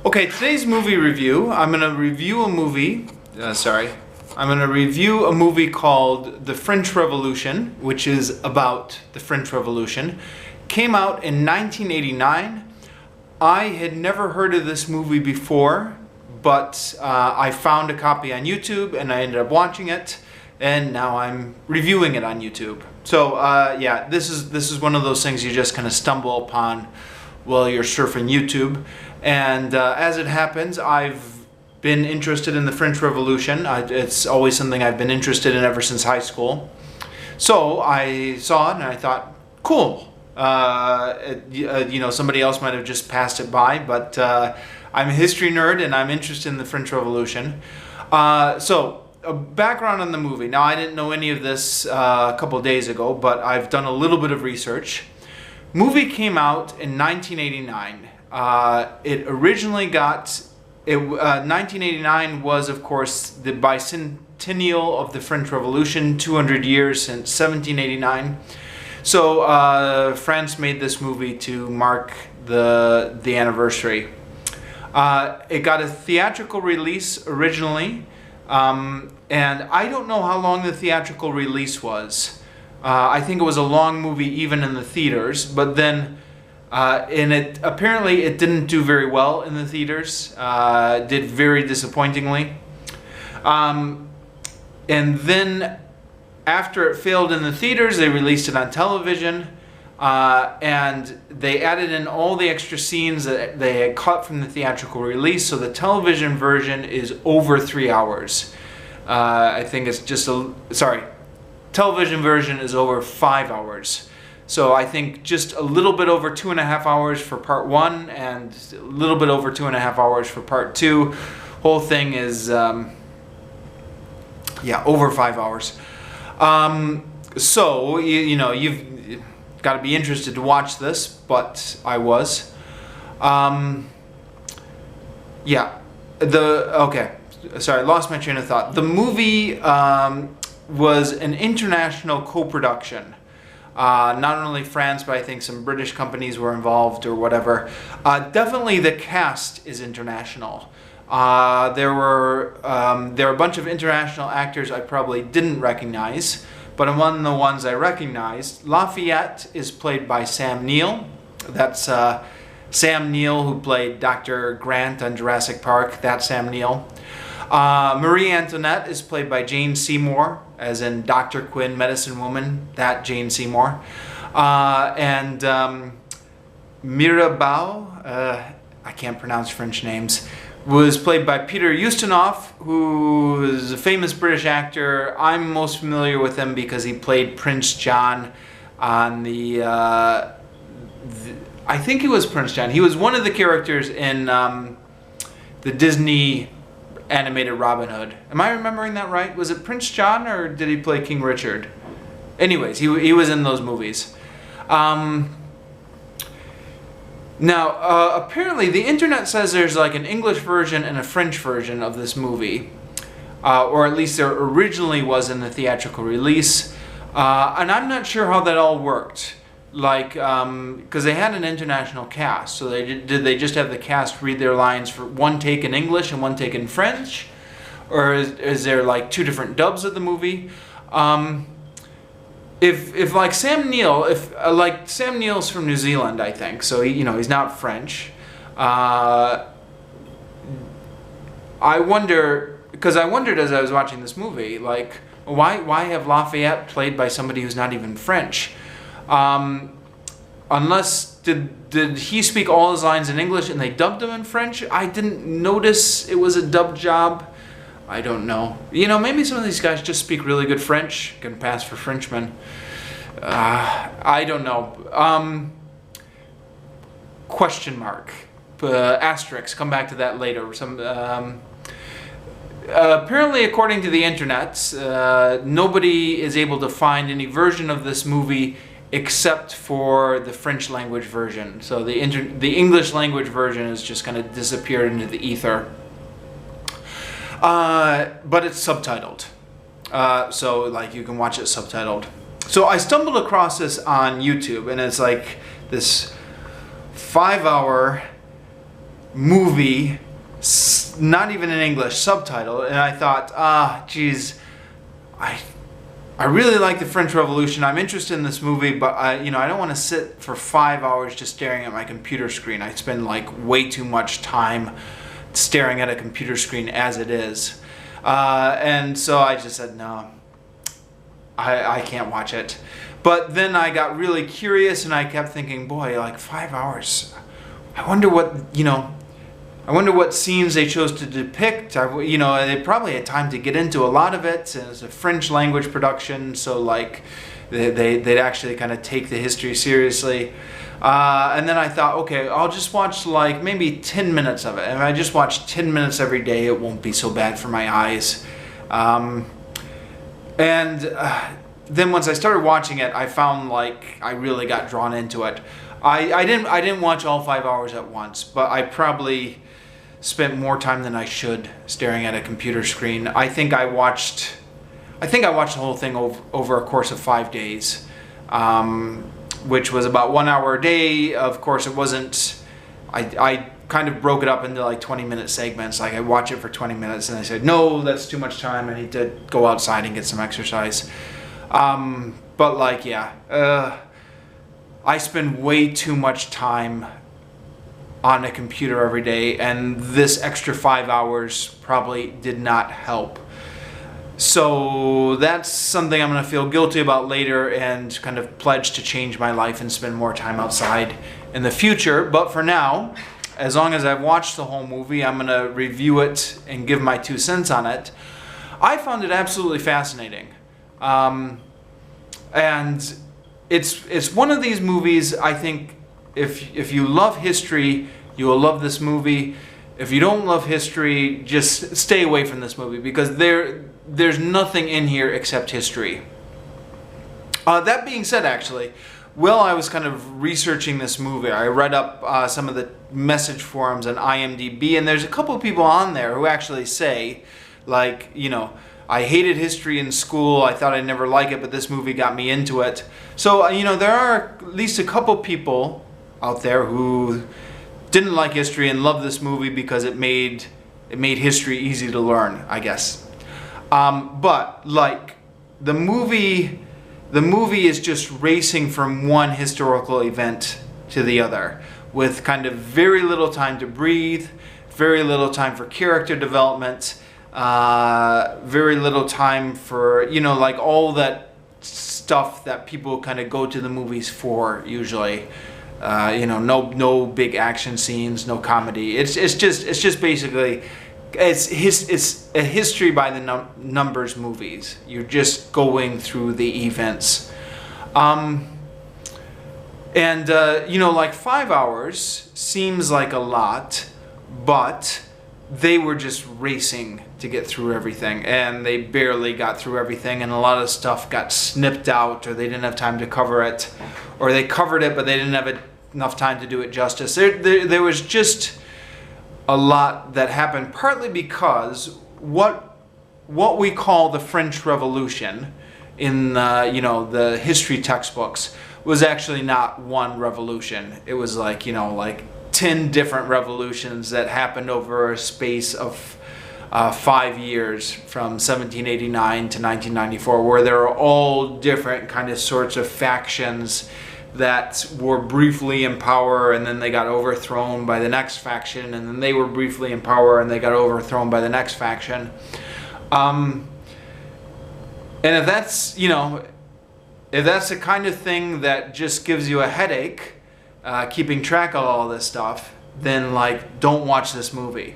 Okay, today's movie review, I'm going to review a movie, I'm going to review a movie called The French Revolution, which is about the French Revolution. Came out in 1989. I had never heard of this movie before, but I found a copy on YouTube and I ended up watching it, and now I'm reviewing it on YouTube. So yeah, this is one of those things you just kind of stumble upon while you're surfing YouTube. And as it happens, I've been interested in the French Revolution. It's always something I've been interested in ever since high school. So I saw it and I thought, cool. You know, somebody else might have just passed it by, but I'm a history nerd and I'm interested in the French Revolution. So a background on the movie. Now, I didn't know any of this a couple of days ago, but I've done a little bit of research. Movie came out in 1989. It originally got, 1989 was, of course, the bicentennial of the French Revolution, 200 years since 1789. So France made this movie to mark the anniversary. It got a theatrical release originally, and I don't know how long the theatrical release was. I think it was a long movie even in the theaters, but then apparently it didn't do very well in the theaters. Did very disappointingly. And then after it failed in the theaters, they released it on television, and they added in all the extra scenes that they had cut from the theatrical release, so the television version is over 3 hours. I think it's just television version is over 5 hours. So I think just a little bit over 2.5 hours for part 1 and a little bit over 2.5 hours for part 2. Whole thing is, yeah, over 5 hours. So, you know, you've got to be interested to watch this, but I was. Yeah, okay, sorry, I lost my train of thought. The movie was an international co-production. Not only France, but I think some British companies were involved or whatever. Definitely the cast is international. There were a bunch of international actors I probably didn't recognize, but among the ones I recognized, Lafayette is played by Sam Neill. That's Sam Neill, who played Dr. Grant on Jurassic Park. That's Sam Neill. Marie Antoinette is played by Jane Seymour, as in Dr. Quinn, Medicine Woman, that Jane Seymour. And Mirabeau, I can't pronounce French names, was played by Peter Ustinov, who is a famous British actor. I'm most familiar with him because he played Prince John on I think it was Prince John. He was one of the characters in the Disney animated Robin Hood. Am I remembering that right? Was it Prince John or did he play King Richard? Anyways, he was in those movies. Now, apparently the internet says there's like an English version and a French version of this movie. Or at least there originally was in the theatrical release. And I'm not sure how that all worked. Like, because they had an international cast, so did they just have the cast read their lines for one take in English and one take in French? Or is there like two different dubs of the movie? If like Sam Neill, like Sam Neill's from New Zealand, I think, so he's not French. I wondered as I was watching this movie, like, why have Lafayette played by somebody who's not even French? Unless, did he speak all his lines in English and they dubbed them in French? I didn't notice it was a dub job. I don't know. Maybe some of these guys just speak really good French, can pass for Frenchmen. I don't know. Question mark. Asterisk, come back to that later. Apparently, according to the internet, nobody is able to find any version of this movie except for the French language version. So the English language version has just kind of disappeared into the ether. But it's subtitled. So like you can watch it subtitled. So I stumbled across this on YouTube, and it's like this 5-hour movie, not even in English, subtitle, and I thought, geez, I really like the French Revolution. I'm interested in this movie, but I don't want to sit for 5 hours just staring at my computer screen. I spend like way too much time staring at a computer screen as it is. And so I just said, no, I can't watch it. But then I got really curious and I kept thinking, boy, like 5 hours. I wonder what scenes they chose to depict. They probably had time to get into a lot of it. And it's a French language production, so like they'd actually kind of take the history seriously. And then I thought, okay, I'll just watch like maybe 10 minutes of it. And if I just watch 10 minutes every day, it won't be so bad for my eyes. Then once I started watching it, I found like I really got drawn into it. I didn't watch all 5 hours at once, but I probably spent more time than I should staring at a computer screen. I think I watched the whole thing over a course of 5 days, which was about 1 hour a day. Of course, it wasn't. I kind of broke it up into like 20-minute segments. Like I watch it for 20 minutes, and I said, no, that's too much time. I need to go outside and get some exercise. But like, yeah, I spend way too much time on a computer every day, and this extra 5 hours probably did not help. So that's something I'm going to feel guilty about later and kind of pledge to change my life and spend more time outside in the future. But for now, as long as I've watched the whole movie, I'm going to review it and give my 2 cents on it. I found it absolutely fascinating. And it's one of these movies, I think, if you love history, you will love this movie. If you don't love history, just stay away from this movie, because there's nothing in here except history. That being said, actually, while I was kind of researching this movie, I read up some of the message forums on IMDb, and there's a couple of people on there who actually say, like, I hated history in school. I thought I'd never like it, but this movie got me into it. So, there are at least a couple people out there who didn't like history and love this movie because it made history easy to learn, I guess. But like the movie is just racing from one historical event to the other, with kind of very little time to breathe, very little time for character development, very little time for, like all that stuff that people kind of go to the movies for usually. No big action scenes, no comedy. It's just basically it's a history by the numbers movies. You're just going through the events, like 5 hours seems like a lot, but they were just racing to get through everything, and they barely got through everything, and a lot of stuff got snipped out, or they didn't have time to cover it, or they covered it but they didn't have enough time to do it justice. There was just a lot that happened, partly because what we call the French Revolution in the history textbooks was actually not one revolution. It was like 10 different revolutions that happened over a space of 5 years, from 1789 to 1994, where there are all different kind of sorts of factions that were briefly in power, and then they got overthrown by the next faction, and then they were briefly in power and they got overthrown by the next faction. And if that's the kind of thing that just gives you a headache, keeping track of all this stuff, then don't watch this movie.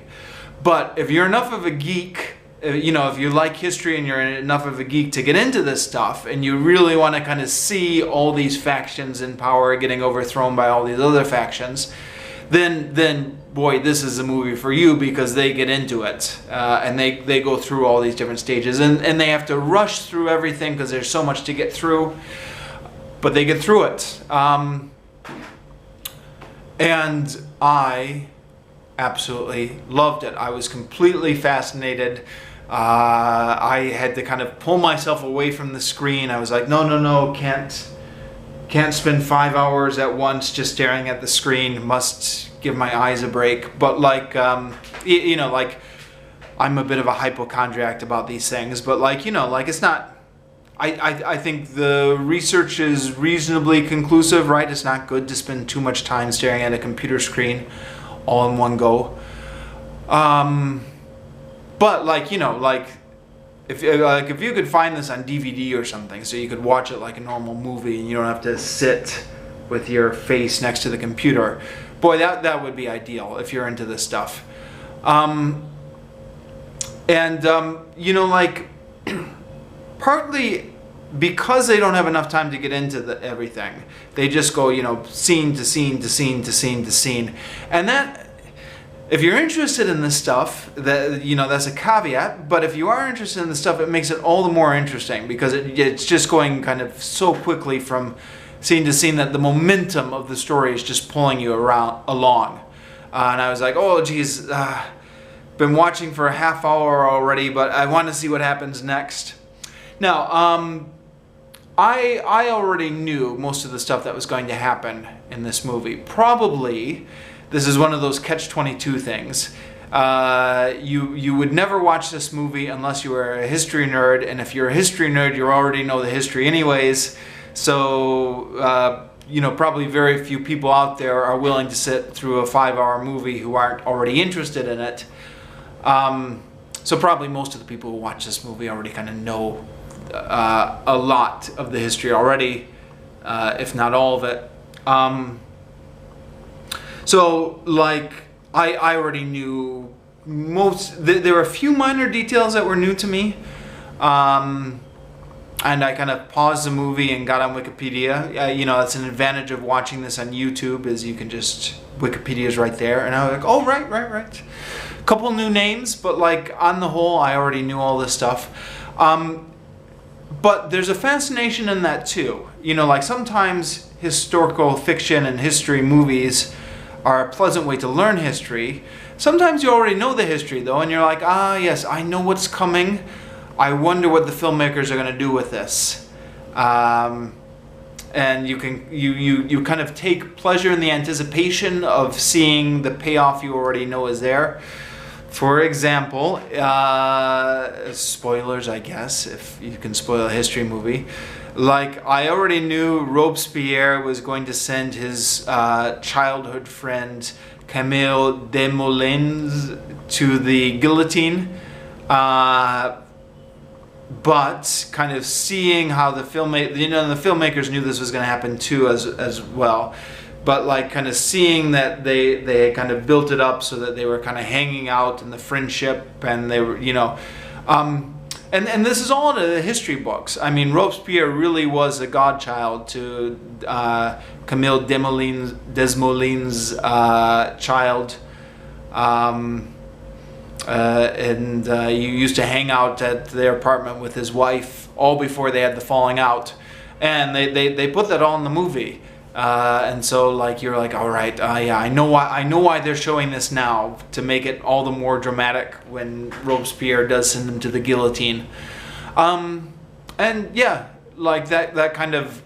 But if you're enough of a geek, if you like history and you're enough of a geek to get into this stuff, and you really want to kind of see all these factions in power getting overthrown by all these other factions, then boy, this is a movie for you, because they get into it, and they go through all these different stages, and they have to rush through everything because there's so much to get through, but they get through it. And I absolutely loved it. I was completely fascinated. I had to kind of pull myself away from the screen. I was like, no, can't Can't spend 5 hours at once just staring at the screen. Must give my eyes a break. But like, you know, like, I'm a bit of a hypochondriac about these things. But like, you know, like, it's not... I think the research is reasonably conclusive, right? It's not good to spend too much time staring at a computer screen all in one go. But like, you know, like if you could find this on DVD or something, so you could watch it like a normal movie and you don't have to sit with your face next to the computer, boy, that would be ideal if you're into this stuff. You know, like, partly because they don't have enough time to get into everything, they just go, you know, scene to scene to scene to scene to scene. And that, if you're interested in this stuff, that, you know, that's a caveat. But if you are interested in this stuff, it makes it all the more interesting, because it's just going kind of so quickly from scene to scene that the momentum of the story is just pulling you along. And I was like, oh geez, been watching for a half hour already, but I want to see what happens next. Now, I already knew most of the stuff that was going to happen in this movie. Probably, this is one of those catch-22 things. You would never watch this movie unless you were a history nerd, and if you're a history nerd, you already know the history anyways. So, you know, probably very few people out there are willing to sit through a 5-hour movie who aren't already interested in it. So probably most of the people who watch this movie already kind of know a lot of the history already, if not all of it. So, like, I already knew most... There were a few minor details that were new to me. And I kind of paused the movie and got on Wikipedia. You know, that's an advantage of watching this on YouTube, is you can just... Wikipedia's right there. And I was like, oh, right. Couple new names, but like, on the whole, I already knew all this stuff. But there's a fascination in that too. You know, like, sometimes historical fiction and history movies are a pleasant way to learn history. Sometimes you already know the history though, and you're like, ah yes, I know what's coming. I wonder what the filmmakers are going to do with this. And you kind of take pleasure in the anticipation of seeing the payoff you already know is there. For example, spoilers, I guess, if you can spoil a history movie. Like, I already knew Robespierre was going to send his childhood friend Camille Desmoulins to the guillotine. But kind of seeing how the filmmakers knew this was going to happen too as well. But like, kind of seeing that they kind of built it up so that they were kind of hanging out in the friendship, and they were, you know, and this is all in the history books. I mean, Robespierre really was a godchild to Camille Desmoulins' child. And you used to hang out at their apartment with his wife all before they had the falling out, and they put that all in the movie. And so, like, you're like, all right, yeah, I know why they're showing this now, to make it all the more dramatic when Robespierre does send them to the guillotine. And yeah, like that kind of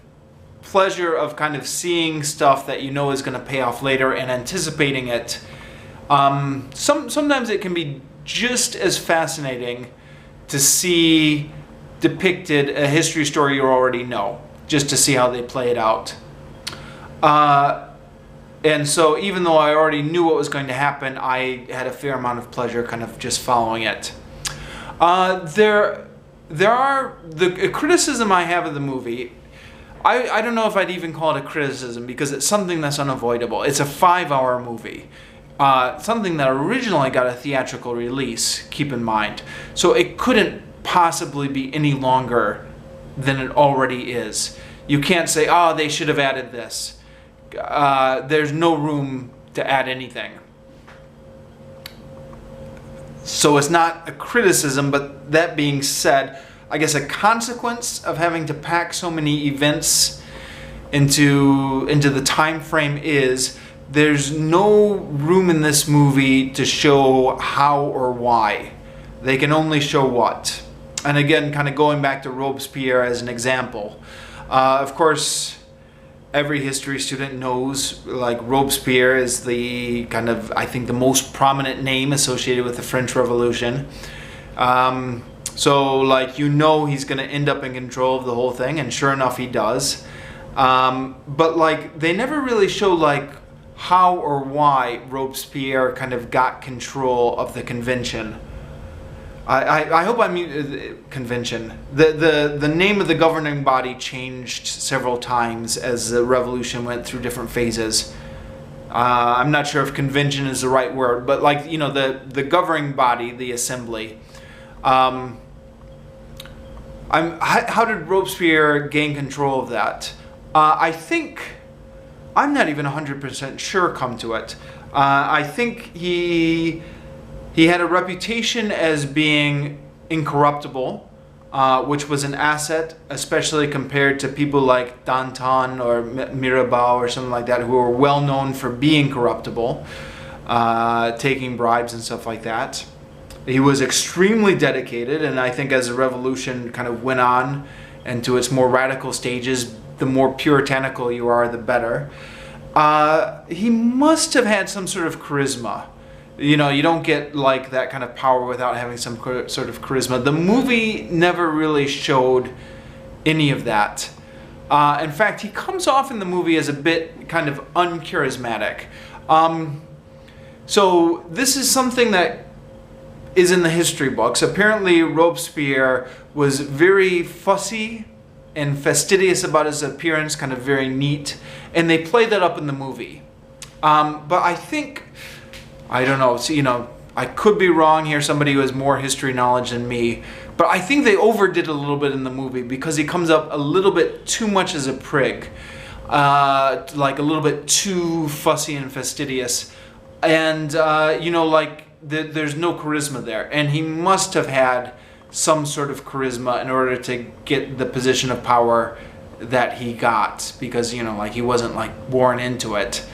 pleasure of kind of seeing stuff that you know is going to pay off later and anticipating it. Sometimes it can be just as fascinating to see depicted a history story you already know, just to see how they play it out. And so even though I already knew what was going to happen, I had a fair amount of pleasure kind of just following it. The criticism I have of the movie, I don't know if I'd even call it a criticism, because it's something that's unavoidable. It's a 5-hour movie. Something that originally got a theatrical release, keep in mind. So it couldn't possibly be any longer than it already is. You can't say, oh, they should have added this. There's no room to add anything. So it's not a criticism, but that being said, I guess a consequence of having to pack so many events into the time frame is there's no room in this movie to show how or why. They can only show what. And again, kind of going back to Robespierre as an example. Of course, every history student knows, like, Robespierre is the kind of, I think, the most prominent name associated with the French Revolution. So, like, you know he's going to end up in control of the whole thing, and sure enough he does. But, like, they never really show, like, how or why Robespierre kind of got control of the convention. I hope I mean convention. The name of the governing body changed several times as the revolution went through different phases. I'm not sure if convention is the right word, but, like, you know, the governing body, the assembly. How did Robespierre gain control of that? I think, I'm not even 100% sure, come to it. I think he had a reputation as being incorruptible, which was an asset, especially compared to people like Danton or Mirabeau or something like that, who were well known for being corruptible, taking bribes and stuff like that. He was extremely dedicated, and I think as the revolution kind of went on into its more radical stages, the more puritanical you are, the better. He must have had some sort of charisma. You know, you don't get, like, that kind of power without having some sort of charisma. The movie never really showed any of that. In fact, he comes off in the movie as a bit kind of uncharismatic. So this is something that is in the history books. Apparently, Robespierre was very fussy and fastidious about his appearance, kind of very neat, and they play that up in the movie. But I think, I don't know, so, you know, I could be wrong here, somebody who has more history knowledge than me, but I think they overdid a little bit in the movie because he comes up a little bit too much as a prig, like a little bit too fussy and fastidious, and you know, like, there's no charisma there, and he must have had some sort of charisma in order to get the position of power that he got, because, you know, like, he wasn't, like, born into it.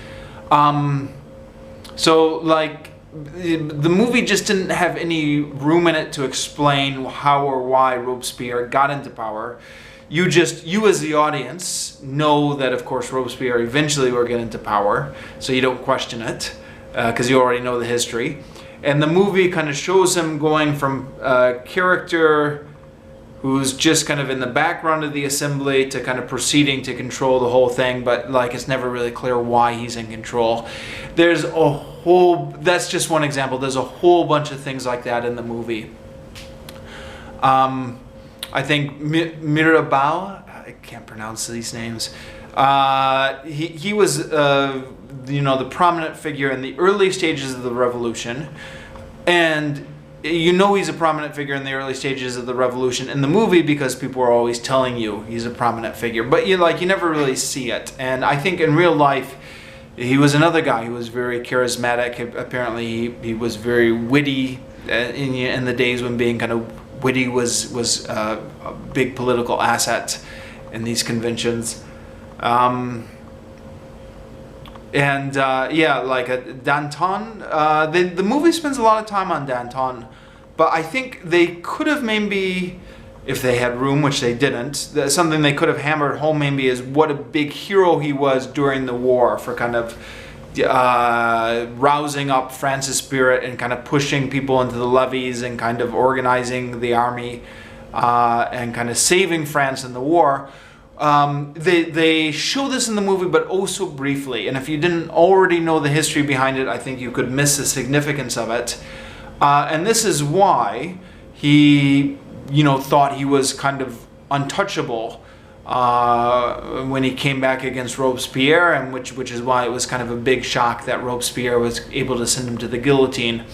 So, like, the movie just didn't have any room in it to explain how or why Robespierre got into power. You as the audience know that, of course, Robespierre eventually will get into power, so you don't question it, because you already know the history. And the movie kind of shows him going from a character who's just kind of in the background of the assembly to kind of proceeding to control the whole thing, but, like, it's never really clear why he's in control. There's a whole, that's just one example, there's a whole bunch of things like that in the movie. I think Mirabeau, I can't pronounce these names, he was, you know, the prominent figure in the early stages of the revolution, and you know he's a prominent figure in the early stages of the revolution in the movie because people are always telling you he's a prominent figure, but you never really see it. And I think in real life he was another guy who was very charismatic. Apparently he was very witty in the days when being kind of witty was a big political asset in these conventions. Yeah, like Danton, the movie spends a lot of time on Danton, but I think they could have maybe, if they had room, which they didn't, something they could have hammered home maybe is what a big hero he was during the war for kind of rousing up France's spirit and kind of pushing people into the levees and kind of organizing the army and kind of saving France in the war. They show this in the movie, but also briefly, and if you didn't already know the history behind it, I think you could miss the significance of it. And this is why he, you know, thought he was kind of untouchable when he came back against Robespierre, and which is why it was kind of a big shock that Robespierre was able to send him to the guillotine.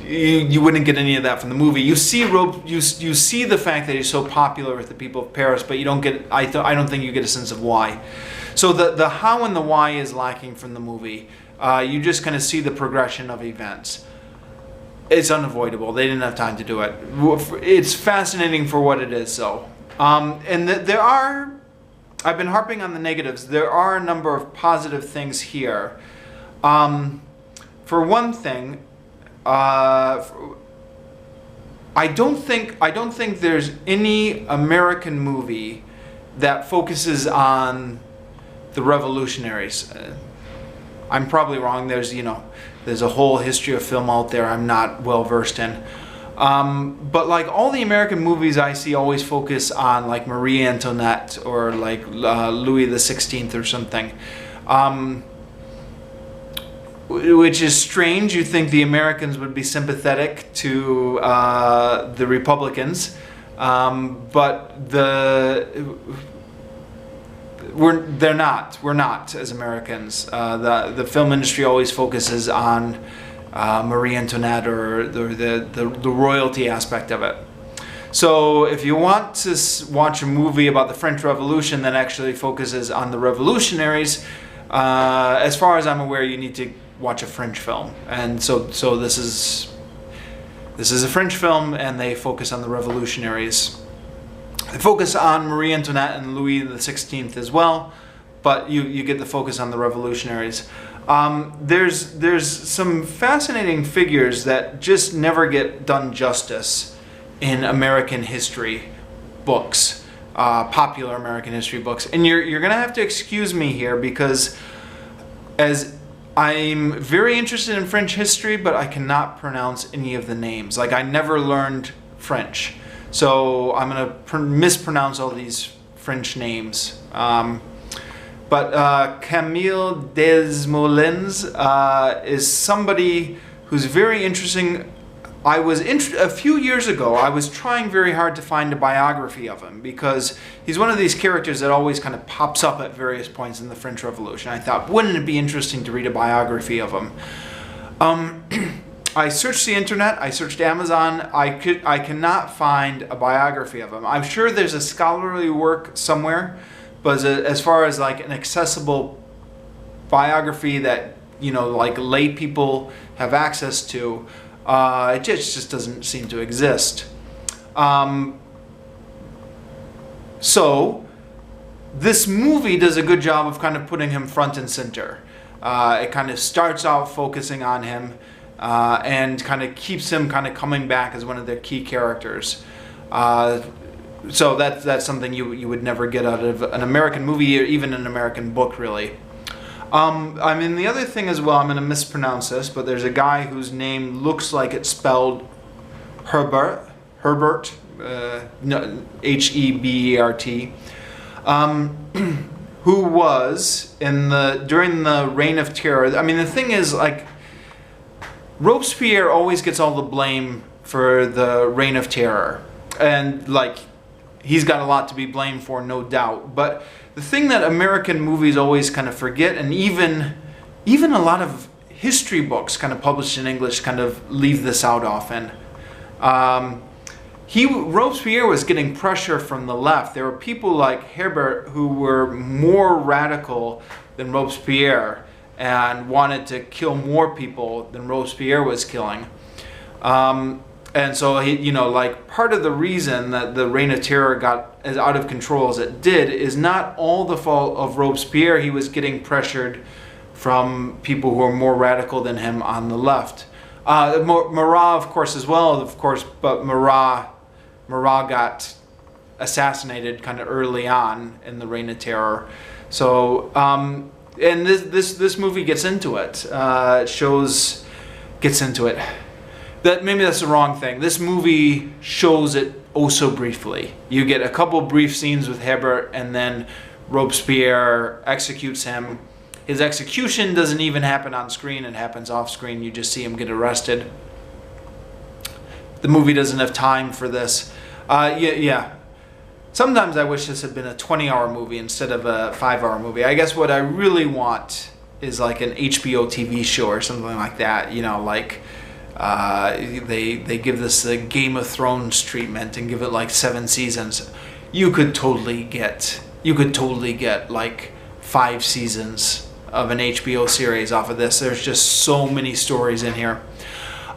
You wouldn't get any of that from the movie. You see you see the fact that he's so popular with the people of Paris, but you don't get. I don't think you get a sense of why. So the how and the why is lacking from the movie. You just kind of see the progression of events. It's unavoidable. They didn't have time to do it. It's fascinating for what it is, though. And there are. I've been harping on the negatives. There are a number of positive things here. For one thing. I don't think there's any American movie that focuses on the revolutionaries. I'm probably wrong. There's a whole history of film out there I'm not well versed in. But like all the American movies I see always focus on like Marie Antoinette or like Louis the 16th or something. Which is strange. You'd think the Americans would be sympathetic to the Republicans, but they're not. We're not as Americans. The film industry always focuses on Marie Antoinette or the royalty aspect of it. So if you want to watch a movie about the French Revolution that actually focuses on the revolutionaries, as far as I'm aware, you need to watch a French film. And so this is a French film, and they focus on the revolutionaries. They focus on Marie Antoinette and Louis the 16th as well, but you get the focus on the revolutionaries. There's some fascinating figures that just never get done justice in American history books, popular American history books. And you're gonna have to excuse me here, because as I'm very interested in French history, but I cannot pronounce any of the names. Like, I never learned French, so I'm going to mispronounce all these French names. But Camille Desmoulins is somebody who's very interesting. A few years ago, I was trying very hard to find a biography of him, because he's one of these characters that always kind of pops up at various points in the French Revolution. I thought, wouldn't it be interesting to read a biography of him? I searched the internet, I searched Amazon, I cannot find a biography of him. I'm sure there's a scholarly work somewhere, but as far as like an accessible biography that, like lay people have access to, it just doesn't seem to exist. So this movie does a good job of kind of putting him front and center. It kind of starts out focusing on him, and kind of keeps him kind of coming back as one of their key characters. So that's something you would never get out of an American movie or even an American book, really. I mean, the other thing as well, I'm going to mispronounce this, but there's a guy whose name looks like it's spelled Herbert, no, H-E-B-E-R-T, who was during the Reign of Terror. I mean, the thing is, like, Robespierre always gets all the blame for the Reign of Terror, and like, he's got a lot to be blamed for, no doubt. But the thing that American movies always kind of forget, and even a lot of history books kind of published in English kind of leave this out often. Robespierre was getting pressure from the left. There were people like Herbert who were more radical than Robespierre and wanted to kill more people than Robespierre was killing. And so, like, part of the reason that the Reign of Terror got as out of control as it did is not all the fault of Robespierre. He was getting pressured from people who are more radical than him on the left. Marat, of course, as well, but Marat got assassinated kind of early on in the Reign of Terror. So, and this movie gets into it. Gets into it. Maybe that's the wrong thing. This movie shows it oh so briefly. You get a couple brief scenes with Hebert, and then Robespierre executes him. His execution doesn't even happen on screen. It happens off screen. You just see him get arrested. The movie doesn't have time for this. Yeah. Sometimes I wish this had been a 20-hour movie instead of a 5-hour movie. I guess what I really want is like an HBO TV show or something like that. Like... they give this the Game of Thrones treatment and give it like 7 seasons. You could totally get like 5 seasons of an HBO series off of this. There's just so many stories in here.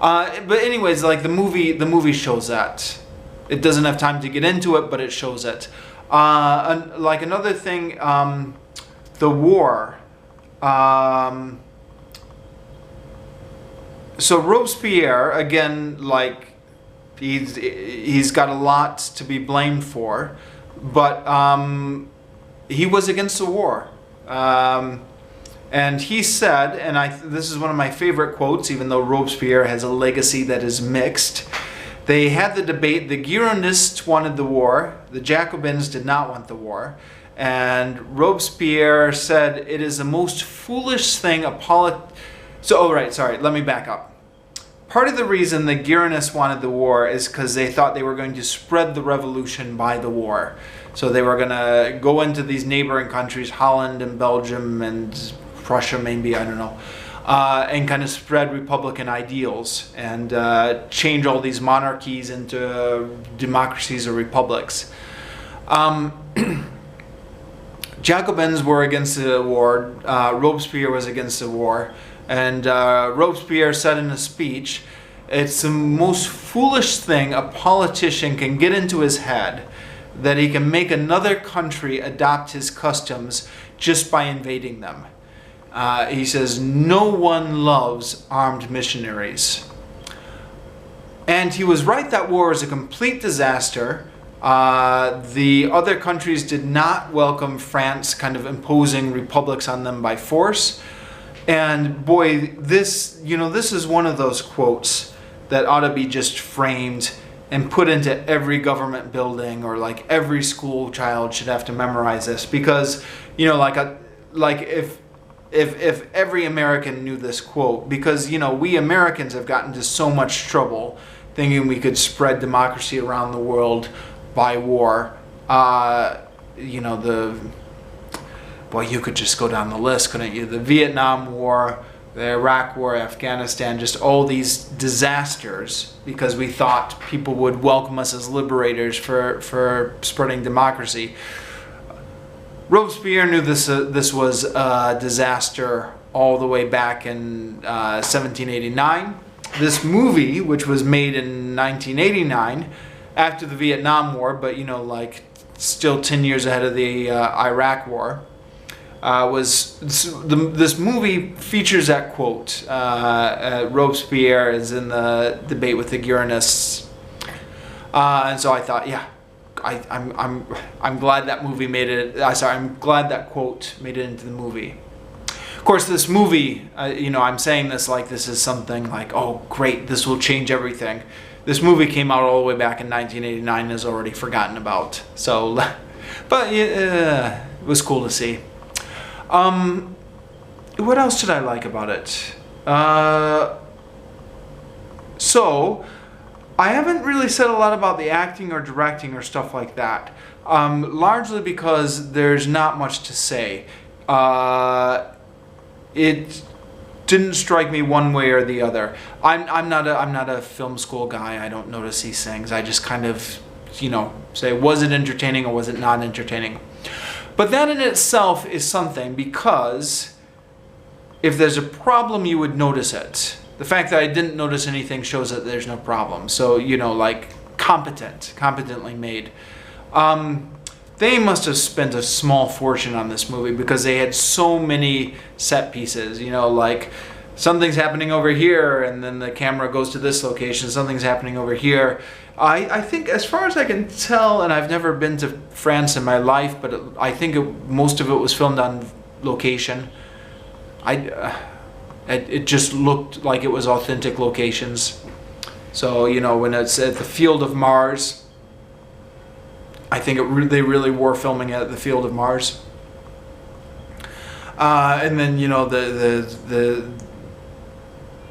But anyways, like the movie shows that. It doesn't have time to get into it, but it shows it. Like another thing, the war. So Robespierre, again, like He's got a lot to be blamed for, but he was against the war. And he said, and this is one of my favorite quotes, even though Robespierre has a legacy that is mixed. They had the debate. The Gironists wanted the war. The Jacobins did not want the war. And Robespierre said, it is the most foolish thing let me back up. Part of the reason the Gironists wanted the war is because they thought they were going to spread the revolution by the war. So they were going to go into these neighboring countries, Holland and Belgium and Prussia maybe, I don't know, and kind of spread Republican ideals and change all these monarchies into democracies or republics. Jacobins were against the war. Robespierre was against the war. And Robespierre said in a speech, it's the most foolish thing a politician can get into his head, that he can make another country adopt his customs just by invading them. He says, no one loves armed missionaries. And he was right that war is a complete disaster. The other countries did not welcome France kind of imposing republics on them by force. And boy, this is one of those quotes that ought to be just framed and put into every government building, or like every school child should have to memorize this, because if every American knew this quote, because we Americans have gotten into so much trouble thinking we could spread democracy around the world by war. You could just go down the list, couldn't you? The Vietnam War, the Iraq War, Afghanistan, just all these disasters because we thought people would welcome us as liberators for spreading democracy. Robespierre knew this was a disaster all the way back in 1789. This movie, which was made in 1989, after the Vietnam War, but still 10 years ahead of the Iraq War, this movie features that quote. Robespierre is in the debate with the Gironists, and so I thought, yeah, I'm glad that movie made it. I'm glad that quote made it into the movie. Of course, this movie, I'm saying this like this is something like, oh great, this will change everything. This movie came out all the way back in 1989 and is already forgotten about. So, but it was cool to see. What else did I like about it? So, I haven't really said a lot about the acting or directing or stuff like that. Largely because there's not much to say. It didn't strike me one way or the other. I'm not a film school guy. I don't notice these things. I just kind of, say, was it entertaining or was it not entertaining? But that in itself is something, because if there's a problem, you would notice it. The fact that I didn't notice anything shows that there's no problem. So, competently made. They must have spent a small fortune on this movie because they had so many set pieces, something's happening over here and then the camera goes to this location, something's happening over here. I think, as far as I can tell, and I've never been to France in my life, but I think most of it was filmed on location. It just looked like it was authentic locations. So, when it's at the Field of Mars, I think they really were filming at the Field of Mars. And then,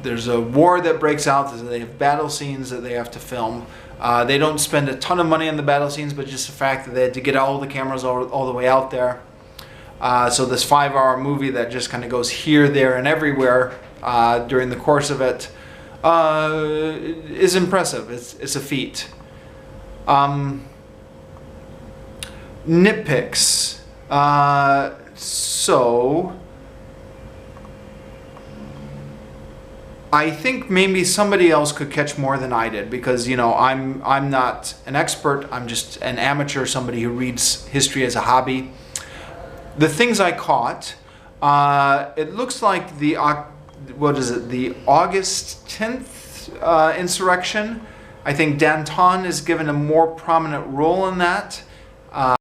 there's a war that breaks out. They have battle scenes that they have to film. They don't spend a ton of money on the battle scenes, but just the fact that they had to get all the cameras all the way out there. So this 5-hour movie that just kind of goes here, there, and everywhere during the course of it is impressive. It's a feat. Nitpicks. So I think maybe somebody else could catch more than I did, because I'm not an expert. I'm just an amateur, somebody who reads history as a hobby. The things I caught, it looks like the August 10th insurrection I think Danton is given a more prominent role in that.